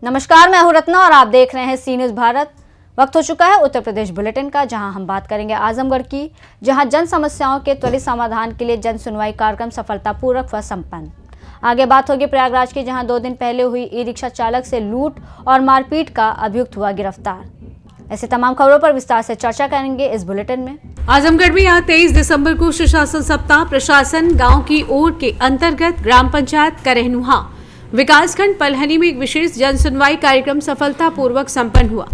नमस्कार, मैं हूं रत्ना और आप देख रहे हैं सी न्यूज़ भारत। वक्त हो चुका है उत्तर प्रदेश बुलेटिन का, जहां हम बात करेंगे आजमगढ़ की, जहां जन समस्याओं के त्वरित समाधान के लिए जन सुनवाई कार्यक्रम सफलतापूर्वक हुआ संपन्न। आगे बात होगी प्रयागराज की, जहां 2 दिन पहले हुई ई-रिक्शा चालक से लूट और मारपीट का अभियुक्त हुआ गिरफ्तार। ऐसे तमाम खबरों पर विस्तार से चर्चा करेंगे इस बुलेटिन में। आजमगढ़ में यहाँ 23 दिसंबर को सुशासन सप्ताह प्रशासन गाँव की ओर के अंतर्गत ग्राम पंचायत करहनुहा विकासखंड पलहनी में एक विशेष जन सुनवाई कार्यक्रम सफलतापूर्वक संपन्न हुआ।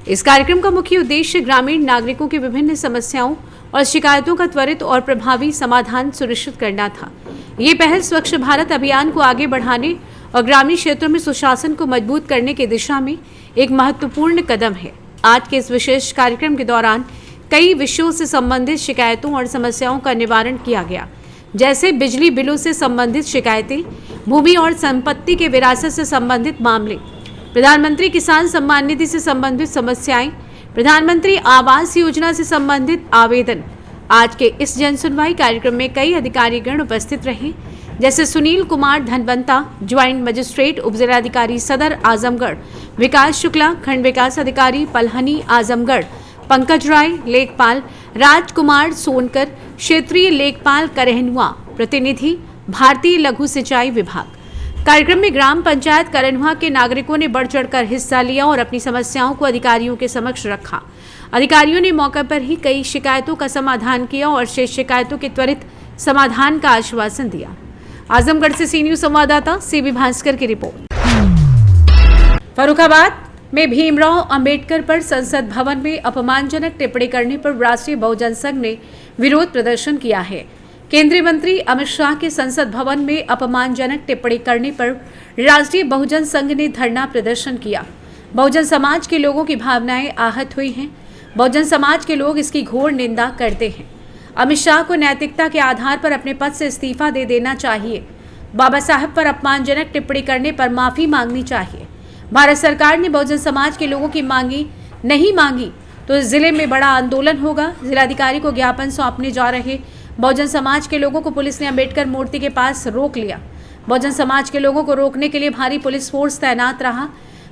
इस कार्यक्रम का मुख्य उद्देश्य ग्रामीण नागरिकों की विभिन्न समस्याओं और शिकायतों का त्वरित और प्रभावी समाधान सुनिश्चित करना था। ये पहल स्वच्छ भारत अभियान को आगे बढ़ाने और ग्रामीण क्षेत्रों में सुशासन को मजबूत करने की दिशा में एक महत्वपूर्ण कदम है। आज के इस विशेष कार्यक्रम के दौरान कई विषयों से संबंधित शिकायतों और समस्याओं का निवारण किया गया, जैसे बिजली बिलों से संबंधित शिकायतें, भूमि और संपत्ति के विरासत से संबंधित मामले, प्रधानमंत्री किसान सम्मान निधि से संबंधित समस्याएं, प्रधानमंत्री आवास योजना से संबंधित आवेदन। आज के इस जन सुनवाई कार्यक्रम में कई अधिकारीगण उपस्थित रहे, जैसे सुनील कुमार धनवंता, ज्वाइंट मजिस्ट्रेट उप जिलाधिकारी सदर आजमगढ़, विकास शुक्ला खंड विकास अधिकारी पलहनी आजमगढ़, पंकज राय लेखपाल, राजकुमार सोनकर क्षेत्रीय लेखपाल करहनुआ, प्रतिनिधि भारतीय लघु सिंचाई विभाग। कार्यक्रम में ग्राम पंचायत करहनुआ के नागरिकों ने बढ़ चढ़कर हिस्सा लिया और अपनी समस्याओं को अधिकारियों के समक्ष रखा। अधिकारियों ने मौके पर ही कई शिकायतों का समाधान किया और शेष शिकायतों के त्वरित समाधान का आश्वासन दिया। आजमगढ़ से सी न्यूज़ संवाददाता सीबी भास्कर की रिपोर्ट। फर्रुखाबाद में भीमराव अंबेडकर पर संसद भवन में अपमानजनक टिप्पणी करने पर राष्ट्रीय बहुजन संघ ने विरोध प्रदर्शन किया है। केंद्रीय मंत्री अमित शाह के संसद भवन में अपमानजनक टिप्पणी करने पर राष्ट्रीय बहुजन संघ ने धरना प्रदर्शन किया। बहुजन समाज के लोगों की भावनाएं आहत हुई हैं। बहुजन समाज के लोग इसकी घोर निंदा करते हैं। अमित शाह को नैतिकता के आधार पर अपने पद से इस्तीफा दे देना चाहिए। बाबा साहब पर अपमानजनक टिप्पणी करने पर माफी मांगनी चाहिए। भारत सरकार ने बहुजन समाज के लोगों की मांगी नहीं मांगी तो जिले में बड़ा आंदोलन होगा। जिलाधिकारी को ज्ञापन सौंपने जा रहे बहुजन समाज के लोगों को पुलिस ने अंबेडकर मूर्ति के पास रोक लिया। बहुजन समाज के लोगों को रोकने के लिए भारी पुलिस फोर्स तैनात रहा।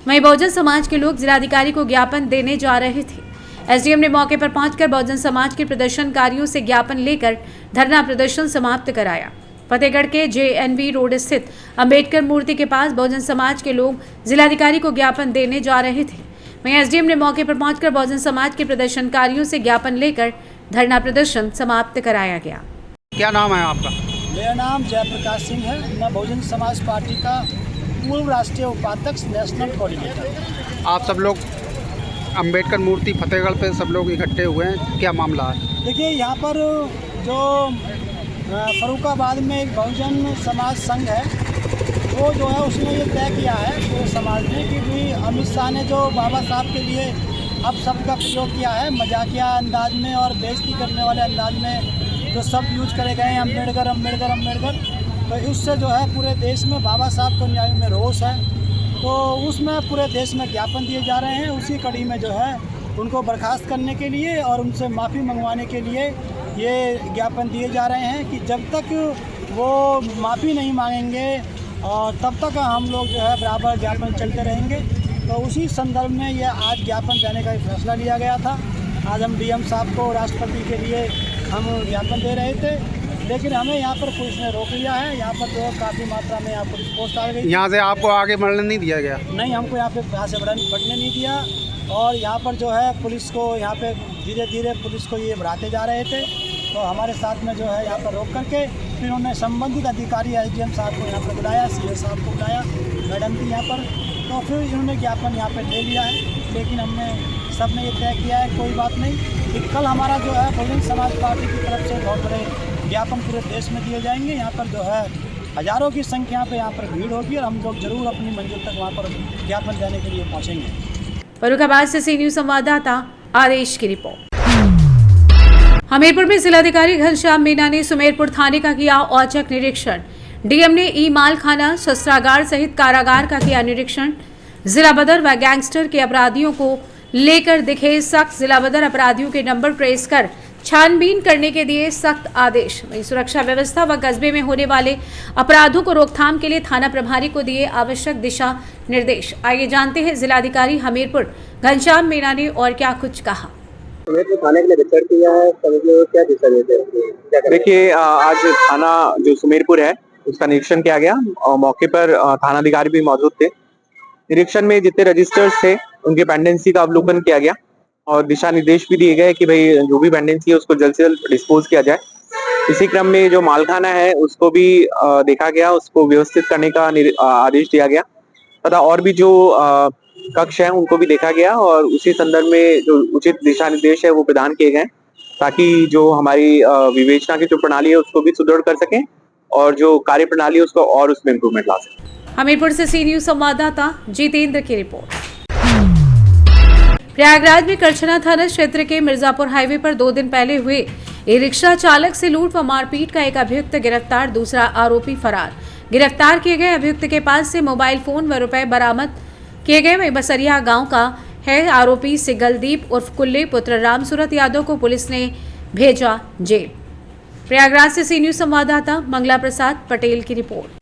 वहीं बहुजन समाज के लोग जिलाधिकारी को ज्ञापन देने जा रहे थे। एसडीएम ने मौके पर पहुंचकर बहुजन समाज के प्रदर्शनकारियों से ज्ञापन लेकर धरना प्रदर्शन समाप्त कराया। फतेहगढ़ के जेएनवी रोड स्थित अंबेडकर मूर्ति के पास बहुजन समाज के लोग जिलाधिकारी को ज्ञापन देने जा रहे थे। वहीं एसडीएम ने मौके पर पहुंचकर बहुजन समाज के प्रदर्शनकारियों से ज्ञापन लेकर धरना प्रदर्शन समाप्त कराया गया। क्या नाम है आपका? मेरा नाम जयप्रकाश सिंह है। मैं बहुजन समाज पार्टी का पूर्व राष्ट्रीय उपाध्यक्ष, नेशनल कोऑर्डिनेटर। आप सब लोग अंबेडकर मूर्ति फतेहगढ़ पे सब लोग इकट्ठे हुए हैं, क्या मामला है? देखिए, यहाँ पर जो फर्रुखाबाद में एक बहुजन समाज संघ है, वो जो है उसने ये तय किया है पूरे समाज ने कि भी अमित शाह ने जो बाबा साहब के लिए अपशब्द का प्रयोग किया है, मजाकिया अंदाज में और बेइज्जती करने वाले अंदाज में जो शब्द यूज करे गए हैं, अम्बेडकर अम्बेडकर अम्बेडकर, तो उससे जो है पूरे देश में बाबा साहब को न्याय में रोष है। तो उसमें पूरे देश में ज्ञापन दिए जा रहे हैं। उसी कड़ी में जो है उनको बर्खास्त करने के लिए और उनसे माफ़ी मंगवाने के लिए ये ज्ञापन दिए जा रहे हैं कि जब तक वो माफ़ी नहीं मांगेंगे और तब तक हम लोग जो है बराबर ज्ञापन चलते रहेंगे। तो उसी संदर्भ में ये आज ज्ञापन देने का फैसला लिया गया था। आज हम डीएम साहब को राष्ट्रपति के लिए हम ज्ञापन दे रहे थे, लेकिन हमें यहाँ पर पुलिस ने रोक लिया है। यहाँ पर जो काफ़ी मात्रा में यहाँ पुलिस फोर्स आ गई। यहाँ से आपको आगे बढ़ने नहीं दिया गया? नहीं, हमको यहाँ से बढ़ने नहीं दिया। और यहाँ पर जो है पुलिस को यहाँ पे धीरे धीरे पुलिस को ये बढ़ाते जा रहे थे। तो हमारे साथ में जो है यहाँ पर रोक करके फिर उन्होंने संबंधित अधिकारी एसडीएम साहब को यहाँ पर बुलाया, सीए साहब को बुलाया, मैडम थी यहाँ पर। तो फिर इन्होंने ज्ञापन यहाँ पर ले लिया है। लेकिन हमने सब ने ये तय किया है, कोई बात नहीं, कि कल हमारा जो है बहुजन समाज पार्टी की तरफ से बहुत बड़े ज्ञापन पूरे देश में दिए जाएंगे। यहाँ पर जो है हज़ारों की संख्या पे यहाँ पर भीड़ होगी और हम लोग जरूर अपनी मंजिल तक वहाँ पर ज्ञापन देने के लिए पहुँचेंगे। फर्रुखाबाद से सी न्यूज़ संवाददाता आदेश की रिपोर्ट। हमीरपुर में जिलाधिकारी घनश्याम मीणा ने सुमेरपुर थाने का किया औचक निरीक्षण। डीएम ने ई मालखाना, शस्त्रागार सहित कारागार का किया निरीक्षण। जिला बदर व गैंगस्टर के अपराधियों को लेकर दिखे सख्त, जिला बदर अपराधियों के नंबर ट्रेस कर छानबीन करने के दिए सख्त आदेश। वहीं सुरक्षा व्यवस्था व कस्बे में होने वाले अपराधों को रोकथाम के लिए थाना प्रभारी को दिए आवश्यक दिशा निर्देश। आइए जानते हैं जिलाधिकारी हमीरपुर घनश्याम मीणा ने और क्या कुछ कहा। थाने के लिए विचार किया है, क्या दिशा देते हैं? देखिए, आज थाना जो सुमेरपुर है उसका निरीक्षण किया गया और मौके पर थानाधिकारी भी मौजूद थे। निरीक्षण में जितने रजिस्टर्स थे उनके पेंडेंसी का अवलोकन किया गया और दिशा निर्देश भी दिए गए कि भाई जो भी पेंडेंसी है उसको जल्द से जल्द डिस्पोज किया जाए। इसी क्रम में जो मालखाना है उसको भी देखा गया, उसको व्यवस्थित करने का आदेश दिया गया तथा और भी जो कक्ष है उनको भी देखा गया और उसी संदर्भ में जो उचित दिशा निर्देश है वो प्रदान किए गए ताकि जो हमारी विवेचना की जो प्रणाली है उसको भी सुदृढ़ कर सकें और जो कार्य प्रणाली है उसको और उसमें इम्प्रूवमेंट ला सकें। हमीरपुर से सी न्यूज संवाददाता जितेंद्र की रिपोर्ट। प्रयागराज में करछना थाना क्षेत्र के मिर्जापुर हाईवे पर 2 दिन पहले हुए ई रिक्शा चालक से लूट व मारपीट का एक अभियुक्त गिरफ्तार, दूसरा आरोपी फरार। गिरफ्तार किए गए अभियुक्त के पास से मोबाइल फोन व रुपए बरामद किए गए। वहीं बसरिया गांव का है आरोपी सिगलदीप उर्फ कुल्ले पुत्र रामसूरत यादव को पुलिस ने भेजा जेल। प्रयागराज से सी न्यूज संवाददाता मंगला प्रसाद पटेल की रिपोर्ट।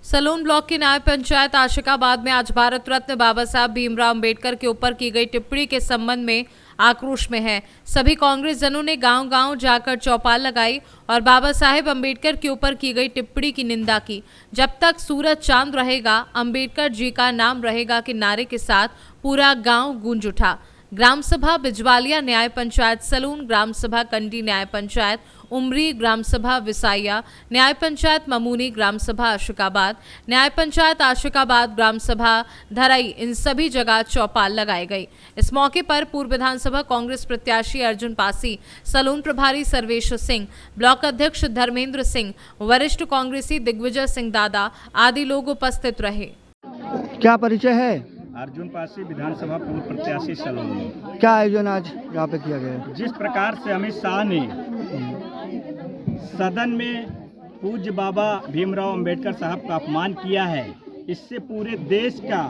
सलोन ब्लॉक की न्याय पंचायत आशिकाबाद में आज भारत रत्न बाबा साहब भीमराव अंबेडकर के ऊपर की गई टिप्पणी के संबंध में आक्रोश में है। सभी कांग्रेस जनों ने गांव-गांव जाकर चौपाल लगाई और बाबा साहेब अंबेडकर के ऊपर की गई टिप्पणी की निंदा की। जब तक सूरज चांद रहेगा, अंबेडकर जी का नाम रहेगा के नारे के साथ पूरा गांव गूंज उठा। ग्राम सभा बिजवालिया न्याय पंचायत सलून, ग्राम सभा कंडी न्याय पंचायत उमरी, ग्राम सभा विसाइया, न्याय पंचायत ममूनी, ग्राम सभा आशिकाबाद, न्याय पंचायत आशिकाबाद, ग्राम सभा धरई, इन सभी जगह चौपाल लगाई गई। इस मौके पर पूर्व विधानसभा कांग्रेस प्रत्याशी अर्जुन पासी, सलून प्रभारी सर्वेश सिंह, ब्लॉक अध्यक्ष धर्मेंद्र सिंह, वरिष्ठ कांग्रेसी दिग्विजय सिंह दादा आदि लोग उपस्थित रहे। क्या परिचय है? अर्जुन पासी, विधानसभा पूर्व प्रत्याशी सलोन। क्या आयोजन आज यहाँ पे किया गया है? जिस प्रकार से अमित शाह ने सदन में पूज्य बाबा भीमराव अंबेडकर साहब का अपमान किया है, इससे पूरे देश का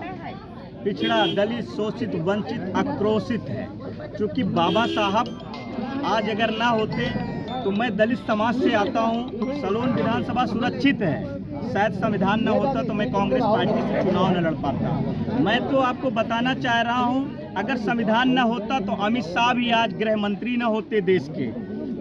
पिछड़ा, दलित, शोषित, वंचित आक्रोशित है। क्योंकि बाबा साहब आज अगर ना होते तो मैं दलित समाज से आता हूँ, सलोन विधानसभा सुरक्षित है। शायद संविधान न होता तो मैं कांग्रेस पार्टी से चुनाव न लड़ पाता। मैं तो आपको बताना चाह रहा हूँ, अगर संविधान न होता तो अमित शाह भी आज गृह मंत्री न होते देश के।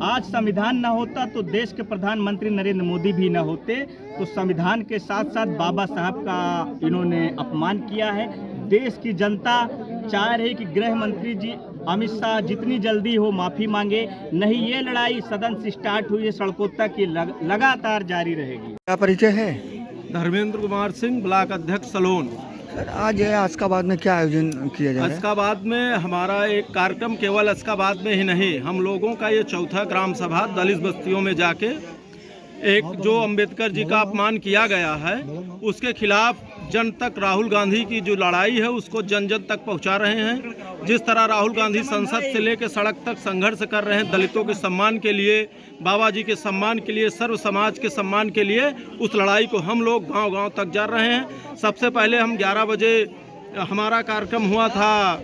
आज संविधान न होता तो देश के प्रधानमंत्री नरेंद्र मोदी भी न होते। तो संविधान के साथ साथ बाबा साहब का इन्होंने अपमान किया है। देश की जनता चाह रही कि गृह मंत्री जी अमित शाह जितनी जल्दी हो माफ़ी मांगे, नहीं ये लड़ाई सदन से स्टार्ट हुई है सड़कों तक की लगातार जारी रहेगी। क्या परिचय है? धर्मेंद्र कुमार सिंह, ब्लॉक अध्यक्ष सलोन। आज आशिकाबाद में क्या आयोजन किया जा रहा है? आशिकाबाद में हमारा एक कार्यक्रम केवल आशिकाबाद में ही नहीं, हम लोगों का ये चौथा ग्राम सभा दलित बस्तियों में जाके एक जो अंबेडकर जी का अपमान किया गया है उसके खिलाफ जन तक राहुल गांधी की जो लड़ाई है उसको जन जन तक पहुंचा रहे हैं। जिस तरह राहुल गांधी संसद से लेकर सड़क तक संघर्ष कर रहे हैं दलितों के सम्मान के लिए, बाबा जी के सम्मान के लिए, सर्व समाज के सम्मान के लिए, उस लड़ाई को हम लोग गांव-गांव तक जा रहे हैं। सबसे पहले हम 11 बजे हमारा कार्यक्रम हुआ था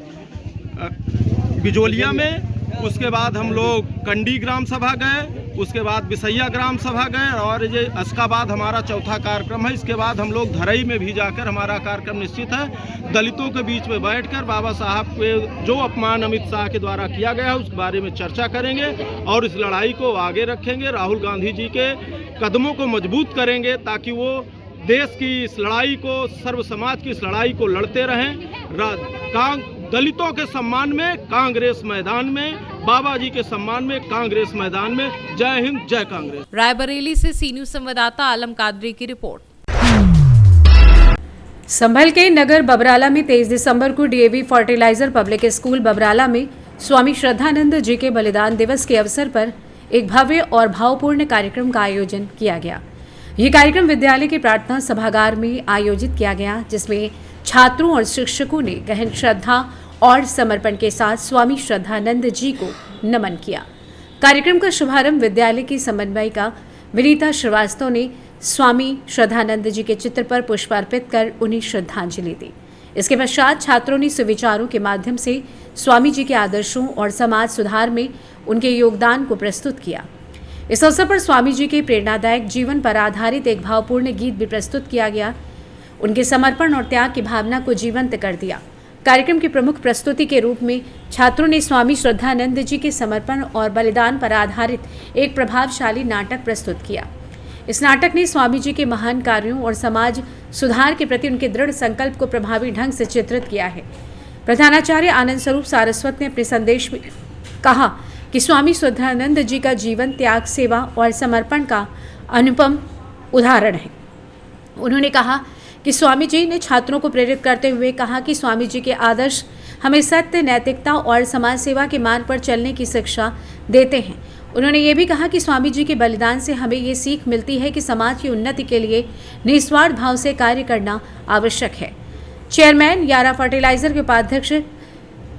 बिजोलिया में, उसके बाद हम लोग कंडी ग्राम सभा गए, उसके बाद बिसैया ग्राम सभा गए और ये आशिकाबाद हमारा चौथा कार्यक्रम है। इसके बाद हम लोग धरई में भी जाकर हमारा कार्यक्रम निश्चित है। दलितों के बीच में बैठकर बाबा साहब के जो अपमान अमित शाह के द्वारा किया गया है उसके बारे में चर्चा करेंगे और इस लड़ाई को आगे रखेंगे। राहुल गांधी जी के कदमों को मजबूत करेंगे ताकि वो देश की इस लड़ाई को, सर्व समाज की इस लड़ाई को लड़ते रहें। दलितों के सम्मान में कांग्रेस मैदान में, बाबा जी के सम्मान में कांग्रेस मैदान में। जय हिंद, जय कांग्रेस। रायबरेली से सी न्यूज संवाददाता आलम कादरी की रिपोर्ट। संभल के नगर बबराला में 23 दिसंबर को DAV fertiliser public school Babrala में स्वामी श्रद्धानंद जी के बलिदान दिवस के अवसर पर एक भव्य और भावपूर्ण कार्यक्रम का आयोजन किया गया। ये कार्यक्रम विद्यालय के प्रार्थना सभागार में आयोजित किया गया, जिसमें छात्रों और शिक्षकों ने गहन श्रद्धा और समर्पण के साथ स्वामी श्रद्धानंद जी को नमन किया। कार्यक्रम का शुभारंभ विद्यालय की समन्वयिका विनीता श्रीवास्तव ने स्वामी श्रद्धानंद जी के चित्र पर पुष्प अर्पित कर उन्हें श्रद्धांजलि दी। इसके पश्चात छात्रों ने सुविचारों के माध्यम से स्वामी जी के आदर्शों और समाज सुधार में उनके योगदान को प्रस्तुत किया। इस अवसर पर स्वामी जी के प्रेरणादायक जीवन पर आधारित एक भावपूर्ण गीत भी प्रस्तुत किया गया। उनके समर्पण और त्याग की भावना को जीवंत कर दिया। कार्यक्रम की प्रमुख प्रस्तुति के रूप में छात्रों ने स्वामी श्रद्धानंद जी के समर्पण और बलिदान पर आधारित एक प्रभावशाली नाटक प्रस्तुत किया। इस नाटक ने स्वामी जी के महान कार्यों और समाज सुधार के प्रति उनके दृढ़ संकल्प को प्रभावी ढंग से चित्रित किया है। प्रधानाचार्य आनंद स्वरूप सारस्वत ने अपने संदेश में कहा कि स्वामी श्रद्धानंद जी का जीवन त्याग, सेवा और समर्पण का अनुपम उदाहरण है। उन्होंने कहा कि स्वामी जी ने छात्रों को प्रेरित करते हुए कहा कि स्वामी जी के आदर्श हमें सत्य, नैतिकता और समाज सेवा के मार्ग पर चलने की शिक्षा देते हैं। उन्होंने ये भी कहा कि स्वामी जी के बलिदान से हमें ये सीख मिलती है कि समाज की उन्नति के लिए निस्वार्थ भाव से कार्य करना आवश्यक है। चेयरमैन यारा फर्टिलाइजर के उपाध्यक्ष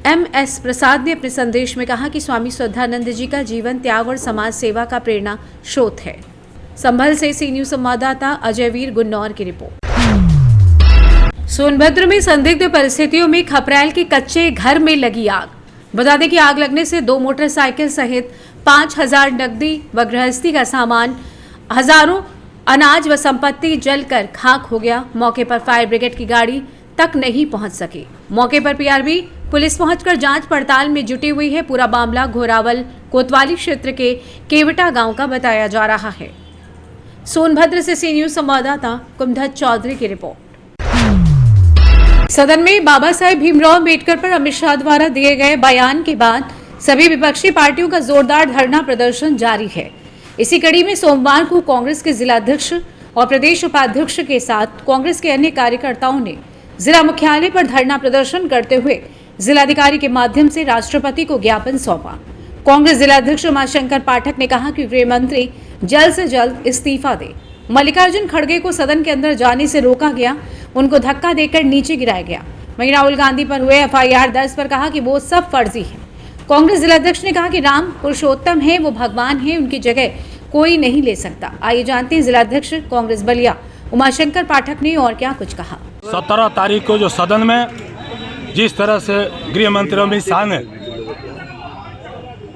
MS प्रसाद ने अपने संदेश में कहा कि स्वामी श्रद्धानंद जी का जीवन त्याग और समाज सेवा का प्रेरणा स्रोत है। संभल से सी न्यूज संवाददाता अजयवीर गुन्नौर की रिपोर्ट। सोनभद्र में संदिग्ध परिस्थितियों में खपरैल के कच्चे घर में लगी आग। बता दें कि आग लगने से 2 मोटरसाइकिल सहित 5000 नकदी व गृहस्थी का सामान, हजारों अनाज व संपत्ति जलकर खाक हो गया। मौके पर फायर ब्रिगेड की गाड़ी तक नहीं पहुंच सकी। मौके पर PRB पुलिस पहुंचकर जांच पड़ताल में जुटी हुई है। पूरा मामला घोरावल कोतवाली क्षेत्र के केवटा गांव का बताया जा रहा है। सोनभद्र से सी न्यूज संवाददाता कुमधत चौधरी की रिपोर्ट। सदन में बाबा साहेब भीमराव अम्बेडकर पर अमित शाह द्वारा दिए गए बयान के बाद सभी विपक्षी पार्टियों का जोरदार धरना प्रदर्शन जारी है। इसी कड़ी में सोमवार को कांग्रेस के जिलाध्यक्ष और प्रदेश उपाध्यक्ष के साथ कांग्रेस के अन्य कार्यकर्ताओं ने जिला मुख्यालय पर धरना प्रदर्शन करते हुए जिलाधिकारी के माध्यम से राष्ट्रपति को ज्ञापन सौंपा। कांग्रेस जिलाध्यक्ष उमाशंकर पाठक ने कहा कि गृह मंत्री जल्द से जल्द इस्तीफा दे। मल्लिकार्जुन खड़गे को सदन के अंदर जाने से रोका गया, उनको धक्का देकर नीचे गिराया गया। वहीं राहुल गांधी पर हुए FIR दर्ज पर कहा कि वो सब फर्जी है। कांग्रेस जिलाध्यक्ष ने कहा कि राम पुरुषोत्तम है, वो भगवान है, उनकी जगह कोई नहीं ले सकता। आइए जानते हैं जिलाध्यक्ष कांग्रेस बलिया उमाशंकर पाठक ने और क्या कुछ कहा। 17 तारीख को जो सदन में जिस तरह से गृह मंत्री अमित शाह ने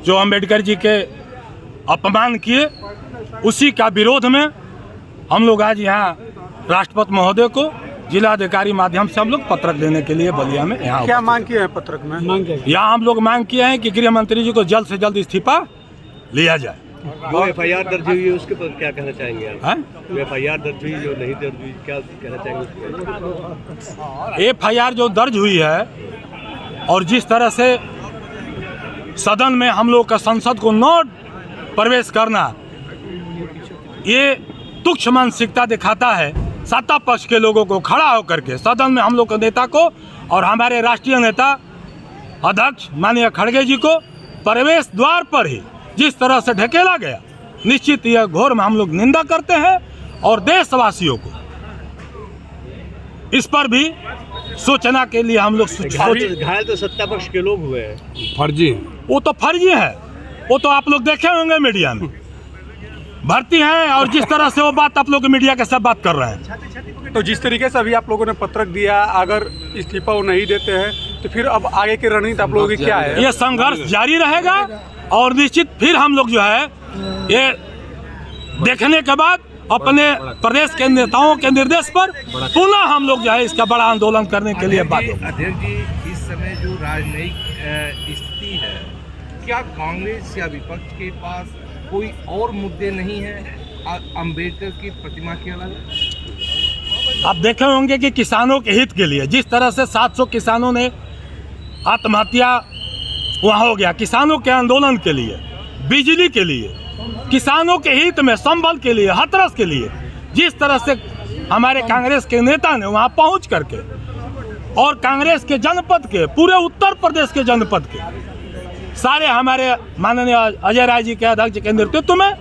जो अम्बेडकर जी के अपमान किए, उसी का विरोध में हम लोग आज यहाँ राष्ट्रपति महोदय को जिलाधिकारी माध्यम से हम लोग पत्रक देने के लिए बलिया में यहाँ क्या मांग किए हैं पत्रक में? यहाँ हम लोग मांग किए हैं कि गृह मंत्री जी को जल्द से जल्द इस्तीफा लिया जाए। जो FIR दर्ज हुई है उसके पर क्या कहना चाहेंगे आप? जो FIR दर्ज हुई, जो नहीं दर्ज हुई, क्या कहना चाहेंगे? FIR जो दर्ज हुई है और जिस तरह से सदन में हम लोग का संसद को नोट प्रवेश करना, ये तुच्छ मानसिकता दिखाता है सत्ता पक्ष के लोगों को। खड़ा होकर के सदन में हम लोग के नेता को और हमारे राष्ट्रीय नेता अध्यक्ष माननीय खड़गे जी को प्रवेश द्वार पर ही जिस तरह से ढकेला गया, निश्चित यह घोर में हम लोग निंदा करते हैं और देशवासियों को इस पर भी सूचना के लिए हम लोग घायल तो सत्ता पक्ष के लोग हुए हैं। फर्जी, वो तो फर्जी है, वो तो आप लोग देखे होंगे मीडिया में भर्ती हैं और जिस तरह से वो बात आप लोग मीडिया के सब बात कर रहे हैं। तो जिस तरीके से अभी आप लोगों ने पत्रक दिया, अगर इस्तीफा वो नहीं देते हैं तो फिर अब आगे की रणनीति आप लोगों की क्या है? ये संघर्ष जारी रहेगा और निश्चित फिर हम लोग जो है ये देखने के बाद अपने प्रदेश के नेताओं के निर्देश पर पुनः हम लोग जो है इसका बड़ा आंदोलन करने के लिए बात। अध्यक्ष जी, इस समय जो राजनयिक स्थिति है, क्या कांग्रेस या विपक्ष के पास कोई और मुद्दे नहीं है अंबेडकर की प्रतिमा के अलावा? आप देखे होंगे कि किसानों के हित के लिए जिस तरह से 700 किसानों ने आत्महत्या वहाँ हो गया, किसानों के आंदोलन के लिए, बिजली के लिए, किसानों के हित में, संबल के लिए, हाथरस के लिए जिस तरह से हमारे कांग्रेस के नेता ने वहाँ पहुँच करके और कांग्रेस के जनपद के, पूरे उत्तर प्रदेश के जनपद के सारे हमारे माननीय अजय राय जी के अध्यक्ष के नेतृत्व में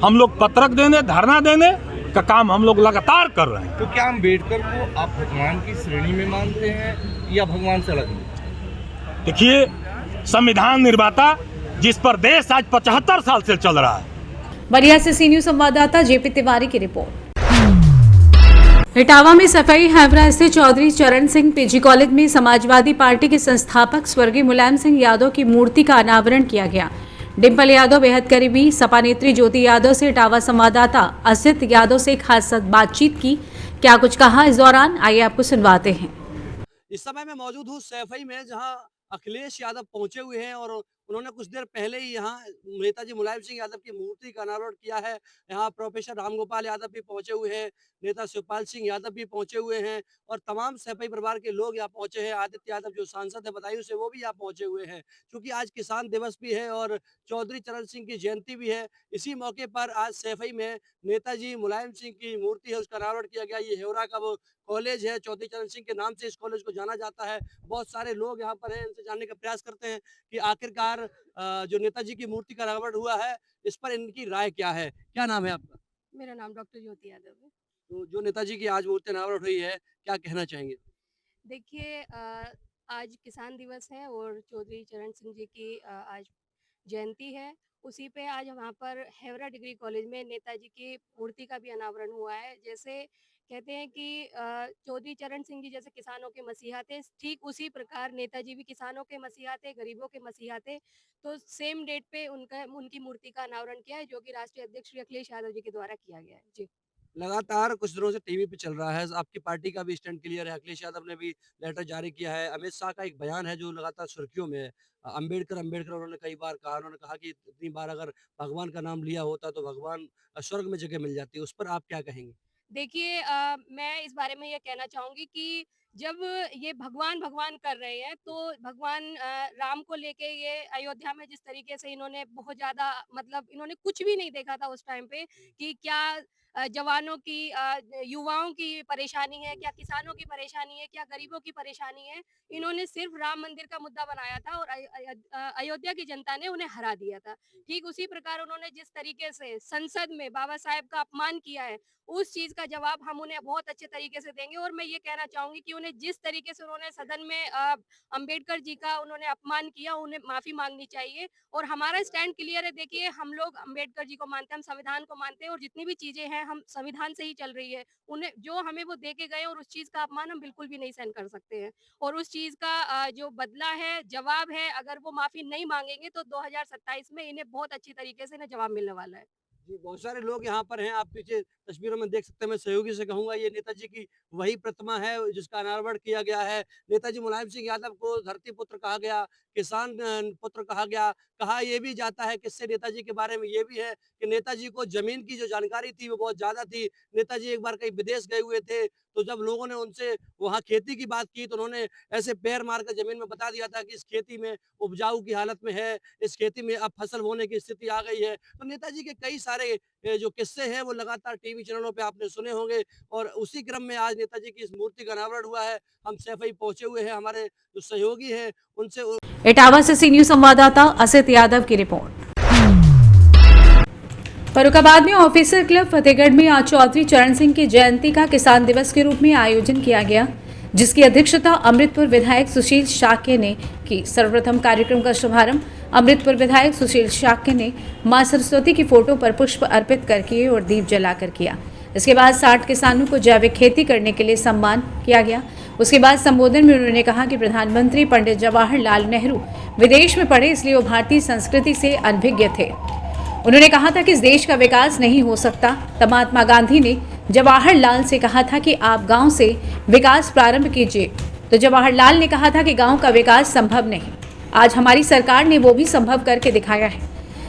हम लोग पत्रक देने, धरना देने का काम हम लोग लगातार कर रहे हैं। तो क्या अम्बेडकर को आप भगवान की श्रेणी में मानते हैं या भगवान से अलग? देखिए, संविधान निर्माता जिस पर देश आज 75 साल से चल रहा है। बलिया से सी न्यूज संवाददाता JP तिवारी की रिपोर्ट। इटावा में सफाई हैवरा स्थित चौधरी चरण सिंह पीजी कॉलेज में समाजवादी पार्टी के संस्थापक स्वर्गीय मुलायम सिंह यादव की मूर्ति का अनावरण किया गया। डिम्पल यादव बेहद करीबी सपा नेत्री ज्योति यादव से इटावा संवाददाता असित यादव से खास बातचीत की। क्या कुछ कहा इस दौरान, आइए आपको सुनवाते हैं। इस समय मैं मौजूद हूँ सैफई में, जहां अखिलेश यादव पहुंचे हुए हैं और उन्होंने कुछ देर पहले ही यहां नेताजी मुलायम सिंह यादव की मूर्ति का अनावरण किया है। यहां प्रोफेसर रामगोपाल यादव भी पहुंचे हुए हैं, नेता शिवपाल सिंह यादव भी पहुंचे हुए हैं और तमाम सैफई परिवार के लोग यहाँ पहुंचे हैं। आदित्य यादव जो सांसद है बदायूं से, वो भी यहाँ पहुंचे हुए हैं। क्योंकि आज किसान दिवस भी है और चौधरी चरण सिंह की जयंती भी है। इसी मौके पर आज सैफई में नेताजी मुलायम सिंह की मूर्ति है, उसका अनावरण किया गया। ये हेवरा का वो कॉलेज है, चौधरी चरण सिंह के नाम से इस कॉलेज को जाना जाता है। बहुत सारे लोग यहाँ पर हैं, इनसे जानने का प्रयास करते हैं कि आखिरकार जो नेताजी की मूर्ति का अनावरण हुआ है, इस पर इनकी राय क्या है। क्या नाम है आपका? मेरा नाम डॉक्टर ज्योति यादव है। तो जो नेताजी की आज मूर्ति अनावरण हुई है, क्या कहना चाहेंगे? देखिए, आज किसान दिवस है और चौधरी चरण सिंह जी की आज जयंती है। उसी पे आज वहाँ पर हेवरा डिग्री कॉलेज में नेताजी की मूर्ति का भी अनावरण हुआ है। जैसे कहते हैं कि चौधरी चरण सिंह जी जैसे किसानों के मसीहा थे, ठीक उसी प्रकार नेताजी भी किसानों के मसीहा थे, गरीबों के मसीहा थे। तो सेम डेट पे उनकी मूर्ति का अनावरण किया है, जो कि राष्ट्रीय अध्यक्ष श्री अखिलेश यादव जी के द्वारा किया गया है। जी। लगातार कुछ दिनों से टीवी पे चल रहा है, आपकी पार्टी का भी स्टैंड क्लियर है। अखिलेश यादव ने भी लेटर जारी किया है। अमित शाह का एक बयान है जो लगातार सुर्खियों में है। अंबेडकर अंबेडकर उन्होंने कई बार कहा। उन्होंने कहा कि इतनी बार अगर भगवान का नाम लिया होता तो भगवान स्वर्ग में जगह मिल जाती। उस पर आप क्या कहेंगे? देखिए, मैं इस बारे में ये कहना चाहूँगी कि जब ये भगवान भगवान कर रहे हैं, तो भगवान राम को लेके ये अयोध्या में जिस तरीके से इन्होंने बहुत ज़्यादा, मतलब इन्होंने कुछ भी नहीं देखा था उस टाइम पे कि क्या जवानों की, युवाओं की परेशानी है, क्या किसानों की परेशानी है, क्या गरीबों की परेशानी है। इन्होंने सिर्फ राम मंदिर का मुद्दा बनाया था और अयोध्या की जनता ने उन्हें हरा दिया था। ठीक उसी प्रकार उन्होंने जिस तरीके से संसद में बाबा साहेब का अपमान किया है, उस चीज़ का जवाब हम उन्हें बहुत अच्छे तरीके से देंगे। और मैं ये कहना चाहूँगी कि उन्हें जिस तरीके से उन्होंने सदन में अंबेडकर जी का उन्होंने अपमान किया, उन्हें माफ़ी माँगनी चाहिए। और हमारा स्टैंड क्लियर है। देखिए, हम लोग अंबेडकर जी को मानते हैं, हम संविधान को मानते हैं और जितनी भी चीज़ें हैं, हम संविधान से ही चल रही है। उन्हें जो हमें वो दे के गए और उस चीज़ का अपमान हम बिल्कुल भी नहीं सहन कर सकते हैं। और उस चीज़ का जो बदला है, जवाब है, अगर वो माफ़ी नहीं माँगेंगे तो 2027 में इन्हें बहुत अच्छी तरीके से इन्हें जवाब मिलने वाला है। जी, बहुत सारे लोग यहाँ पर हैं। आप पीछे तस्वीरों में देख सकते हैं। मैं सहयोगी से कहूँगा, ये नेताजी की वही प्रतिमा है जिसका अनावरण किया गया है। नेताजी मुलायम सिंह यादव को धरती पुत्र कहा गया, किसान पुत्र कहा गया। कहा ये भी जाता है, किस्से नेताजी के बारे में ये भी है कि नेताजी को ज़मीन की जो जानकारी थी वो बहुत ज़्यादा थी। नेताजी एक बार कहीं विदेश गए हुए थे, तो जब लोगों ने उनसे वहाँ खेती की बात की तो उन्होंने ऐसे पैर मार कर ज़मीन में बता दिया था कि इस खेती में उपजाऊ की हालत में है, इस खेती में अब फसल बोने की स्थिति आ गई है। तो नेताजी के कई सारे जो किस्से हैं वो लगातार टीवी चैनलों पे आपने सुने होंगे और उसी क्रम में आज नेताजी की इस मूर्ति का अनावरण हुआ है। हम सैफई पहुंचे हुए हैं, हमारे जो सहयोगी हैं उनसे। इटावा से सी न्यूज संवाददाता असित यादव की रिपोर्ट। फर्रुखाबाद में ऑफिसर क्लब फतेहगढ़ में आज चौधरी चरण सिंह की जयंती का किसान दिवस के रूप में आयोजन किया गया, जिसकी अध्यक्षता अमृतपुर विधायक सुशील शाक्य ने की। सर्वप्रथम कार्यक्रम का शुभारंभ अमृतपुर विधायक सुशील शाक्य ने मां सरस्वती की फोटो पर पुष्प अर्पित करके और दीप जलाकर किया। इसके बाद 60 किसानों को जैविक खेती करने के लिए सम्मान किया गया। उसके बाद संबोधन में उन्होंने कहा कि प्रधानमंत्री पंडित जवाहरलाल नेहरू विदेश में पढ़े, इसलिए वो भारतीय संस्कृति से अनभिज्ञ थे। उन्होंने कहा था कि इस देश का विकास नहीं हो सकता। तब महात्मा गांधी ने जवाहरलाल से कहा था कि आप गांव से विकास प्रारंभ कीजिए, तो जवाहरलाल ने कहा था कि गांव का विकास संभव नहीं। आज हमारी सरकार ने वो भी संभव करके दिखाया है।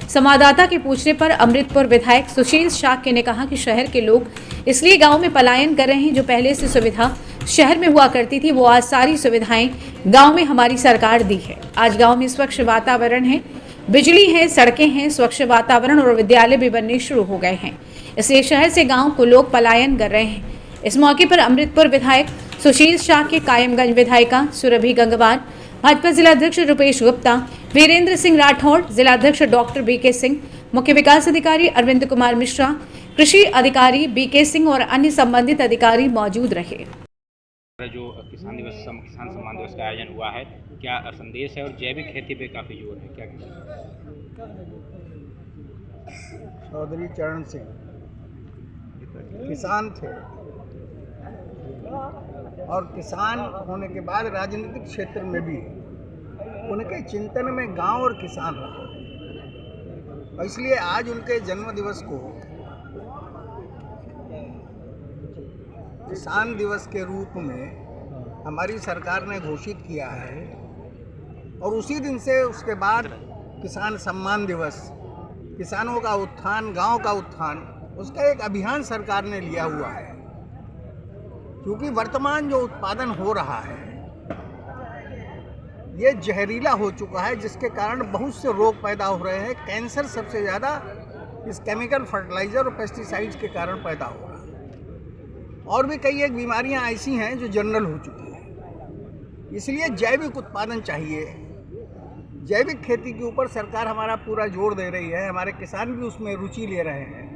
संवाददाता के पूछने पर अमृतपुर विधायक सुशील शाक्य ने कहा कि शहर के लोग इसलिए गांव में पलायन कर रहे हैं, जो पहले से सुविधा शहर में हुआ करती थी, वो आज सारी सुविधाएं गांव में हमारी सरकार दी है। आज गांव में स्वच्छ वातावरण है, बिजली है, सड़कें हैं, स्वच्छ वातावरण और विद्यालय भी बनने शुरू हो गए हैं। इसलिए शहर से गांव को लोग पलायन कर रहे हैं। इस मौके पर अमृतपुर विधायक सुशील शाक्य, कायमगंज विधायिका सुरभि गंगवार, भाजपा जिलाध्यक्ष रुपेश गुप्ता, वीरेंद्र सिंह राठौड़, जिलाध्यक्ष डॉक्टर बीके सिंह, मुख्य विकास अधिकारी अरविंद कुमार मिश्रा, कृषि अधिकारी बीके सिंह और अन्य संबंधित अधिकारी मौजूद रहे। जो किसान दिवस, किसान सम्मान दिवस का आयोजन हुआ है, क्या संदेश है और जैविक खेती पे काफी जोर है, क्या चौधरी चरण सिंह किसान थे और किसान होने के बाद राजनीतिक क्षेत्र में भी उनके चिंतन में गांव और किसान रहा। और इसलिए आज उनके जन्म दिवस को किसान दिवस के रूप में हमारी सरकार ने घोषित किया है। और उसी दिन से उसके बाद किसान सम्मान दिवस, किसानों का उत्थान, गांव का उत्थान, उसका एक अभियान सरकार ने लिया हुआ है। क्योंकि वर्तमान जो उत्पादन हो रहा है ये जहरीला हो चुका है, जिसके कारण बहुत से रोग पैदा हो रहे हैं। कैंसर सबसे ज़्यादा इस केमिकल फर्टिलाइज़र और पेस्टिसाइड्स के कारण पैदा हो रहा है। और भी कई एक बीमारियां ऐसी हैं जो जनरल हो चुकी हैं। इसलिए जैविक उत्पादन चाहिए। जैविक खेती के ऊपर सरकार हमारा पूरा जोर दे रही है। हमारे किसान भी उसमें रुचि ले रहे हैं।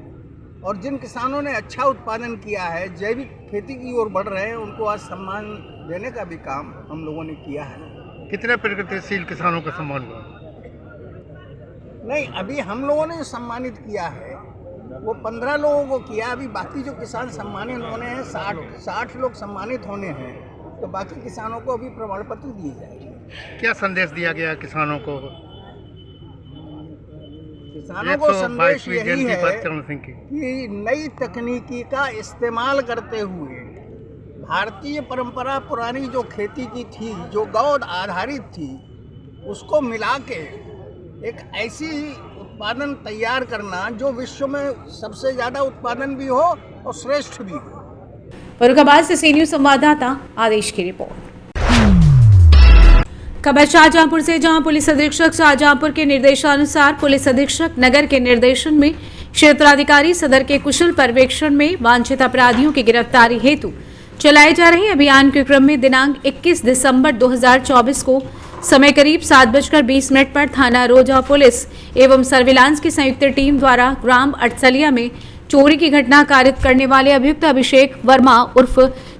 और जिन किसानों ने अच्छा उत्पादन किया है, जैविक खेती की ओर बढ़ रहे हैं, उनको आज सम्मान देने का भी काम हम लोगों ने किया है। कितने प्रगतिशील किसानों का सम्मान हुआ? नहीं, अभी हम लोगों ने जो सम्मानित किया है वो 15 लोगों को किया। अभी बाकी जो किसान सम्मानित होने हैं 60 लोग सम्मानित होने हैं। तो बाकी किसानों को अभी प्रमाण पत्र दिए जाएंगे। क्या संदेश दिया गया किसानों को? किसानों को संदेश यही है कि नई तकनीकी का इस्तेमाल करते हुए भारतीय परंपरा पुरानी जो खेती की थी, जो गौ आधारित थी, उसको मिला के एक ऐसी उत्पादन तैयार करना जो विश्व में सबसे ज़्यादा उत्पादन भी हो और श्रेष्ठ भी हो। फर्रुखाबाद से सी न्यूज़ संवाददाता आदेश की रिपोर्ट। खबर शाहजहांपुर से, जहां पुलिस अधीक्षक शाहजहांपुर के निर्देशानुसार पुलिस अधीक्षक नगर के निर्देशन में क्षेत्राधिकारी सदर के कुशल पर्यवेक्षण में वांछित अपराधियों की गिरफ्तारी हेतु चलाए जा रहे अभियान के क्रम में दिनांक 21 दिसंबर 2024 को समय करीब 7:20 पर थाना रोजा पुलिस एवं सर्विलांस की संयुक्त टीम द्वारा ग्राम अटसलिया में चोरी की घटना कारित करने वाले अभियुक्त अभिषेक वर्मा उर्फ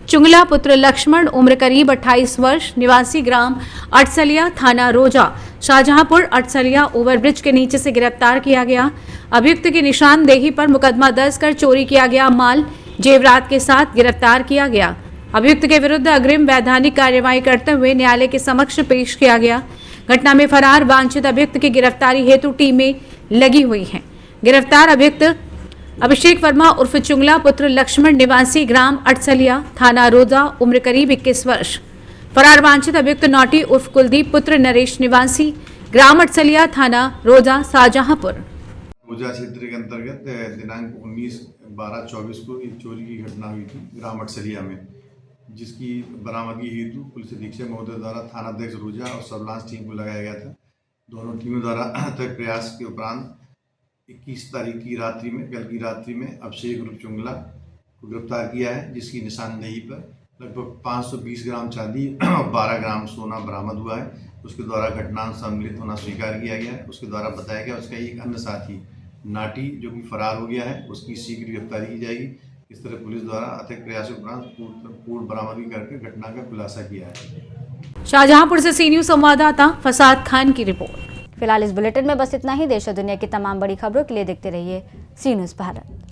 चुंगला पुत्र लक्ष्मण, उम्र करीब 28 वर्ष, निवासी ग्राम अटसलिया, थाना रोजा, शाहजहांपुर अटसलिया ओवरब्रिज के नीचे से गिरफ्तार किया गया। अभियुक्त की निशानदेही पर मुकदमा दर्ज कर चोरी किया गया माल जेवरात के साथ गिरफ्तार किया गया। अभियुक्त के विरुद्ध अग्रिम वैधानिक कार्यवाही करते हुए न्यायालय के समक्ष पेश किया गया। घटना में फरार वांछित अभियुक्त की गिरफ्तारी हेतु टीमें लगी हुई हैं। गिरफ्तार अभियुक्त अभिषेक वर्मा उर्फ चुंगला पुत्र लक्ष्मण, निवासी ग्राम अटसलिया, थाना रोजा, उम्र करीब 21 वर्ष। फरार वांछित अभियुक्त नौटी उर्फ कुलदीप पुत्र नरेश, निवासी ग्राम अटसलिया, थाना रोजा, शाहजहांपुर। रोजा क्षेत्र के अंतर्गत दिनांक 19/12/24 को एक चोरी की घटना हुई थी ग्राम अटसलिया में, जिसकी बरामदगी हेतु पुलिस अधीक्षक महोदय द्वारा थानाध्यक्ष रोजा और सर्विलांस टीम को लगाया गया था। दोनों टीमों द्वारा अथक प्रयास के उपरांत 21 तारीख की रात्रि में, कल की रात्रि में अभिषेक उर्फ चुंगला को गिरफ्तार किया है, जिसकी निशानदेही पर लगभग 520 ग्राम चांदी और 12 ग्राम सोना बरामद हुआ है। उसके द्वारा घटना सम्मिलित होना स्वीकार किया गया है। उसके द्वारा बताया गया उसका एक अन्य साथी नाटी जो कि फरार हो गया है, उसकी शीघ्र गिरफ्तारी की जाएगी। इस तरह पुलिस द्वारा अथक प्रयास के उपरांत पूर्ण बरामदगी करके घटना का खुलासा किया है। शाहजहांपुर से सी न्यूज़ संवाददाता फसाद खान की रिपोर्ट। फिलहाल इस बुलेटिन में बस इतना ही। देश और दुनिया की तमाम बड़ी खबरों के लिए देखते रहिए सी न्यूज़ भारत।